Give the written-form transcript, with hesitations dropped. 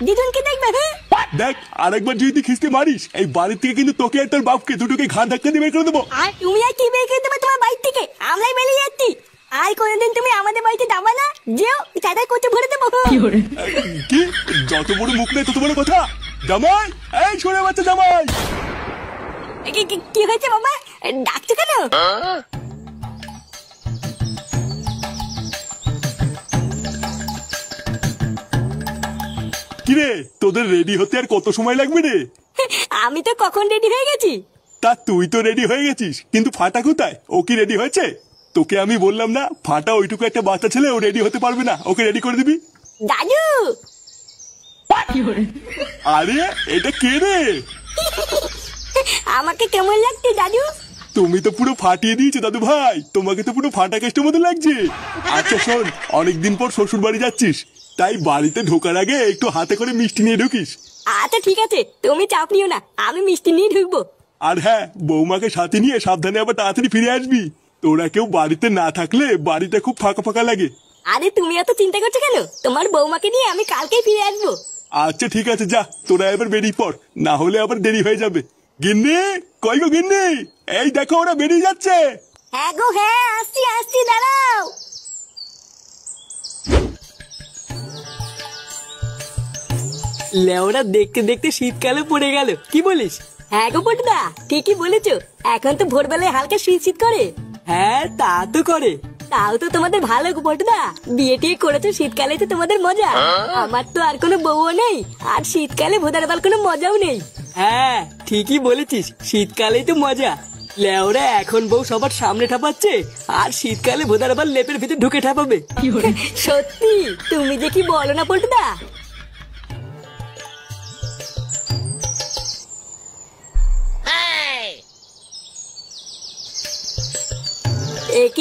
দিদুনকে দেখবে? হ্যাঁ দেখ, আরেকবার যদি তুই খিস্তি মারিস এই বাড়ির থেকে কিন্তু তোকে আর তোর বাপকে দুটোকে ঘাট ধাক্কা দিয়ে বের করে দেবো। আর তুমি আর কি বের করে দেবে তোমার বাড়ি থেকে? আমরাই বেরিয়ে যাচ্ছি। আর কোনোদিন তুমি আমাদের বাড়িতে যাবা না, যেও চাঁদাই করতে ভরে দেবো। কি? যত বড় মুখ নেই তত বড় কথা। জামাই, এই ছোড়ে বাচ্চা জামাই। কি হয়েছে বাবা, ডাকছো কেন? কিরে, তোদের রেডি হতে আর কত সময় লাগবে রে? আমি তো কখন রেডি হয়ে গেছি। তা তুই তো রেডি হয়ে গেছিস, কিন্তু ফাটা কোথায়? ও কি রেডি হয়েছে? তোকে আমি বললাম না, ফাটা ওইটুকু একটা বাচ্চা ছেলে, ও রেডি হতে পারবে না, ওকে রেডি করে দিবি। দাদু! আরে এটা কে রে? আমাকে কেমন লাগছে দাদু? তুমি তো পুরো ফাটিয়ে দিয়েছো দাদু ভাই, তোমাকে তো পুরো ফাটা কেষ্টের মতো লাগছে। আচ্ছা শোন, অনেকদিন পর শ্বশুর বাড়ি যাচ্ছিস, তাই বাড়িতে ঢোকার আগে একটু হাতে করে মিষ্টি নিয়ে ঢুকিস। আচ্ছা ঠিক আছে, তুমি চাপ নিও না, আমি মিষ্টি নিয়ে ঢুকবো। আর হ্যাঁ, বৌমাকে সাথে নিয়ে সাবধানে আবার তাড়াতাড়ি ফিরে আসবি। তোরা কেউ বাড়িতে না থাকলে বাড়িটা খুব ফাঁকা ফাঁকা লাগে। আরে তুমি এত চিন্তা করছো কেন? তোমার বৌমাকে নিয়ে আমি কালকেই ফিরে আসবো। আচ্ছা ঠিক আছে, যা তোরা এবার বেরিয়ে পড়, না হলে আবার দেরি হয়ে যাবে। গিন্নি, কই গো গিন্নি? এই দেখো ওরা বেরিয়ে যাচ্ছে। হ্যাঁ গো হ্যাঁ, আসছি আসছি, দাঁড়াও। লেওরা দেখতে দেখতে শীতকালে পড়ে গেল, কি বলিস? হ্যাঁ গো পটুদা, ঠিকই বলেছো। এখন তো ভোরবেলায় হালকা শীত শীত করে। হ্যাঁ তা তো করে। তাও তো তোমাদের ভালো গো পটুদা, বিয়ে টিয়ে করেছো শীতকালে, তো তোমাদের মজা। আমার তো আর কোনো বউও নেই, আর শীতকালে ভোদার বাল কোনো মজাও নেই। হ্যাঁ ঠিকই বলেছিস, শীতকালেই তো মজা। লেওরা এখন বউ সবার সামনে ঠাপাচ্ছে, আর শীতকালে ভোদার বাল লেপের ভিতরে ঢুকে ঠাপাবে। সত্যি, তুমি যে কি বলো না পটুদা। এ কি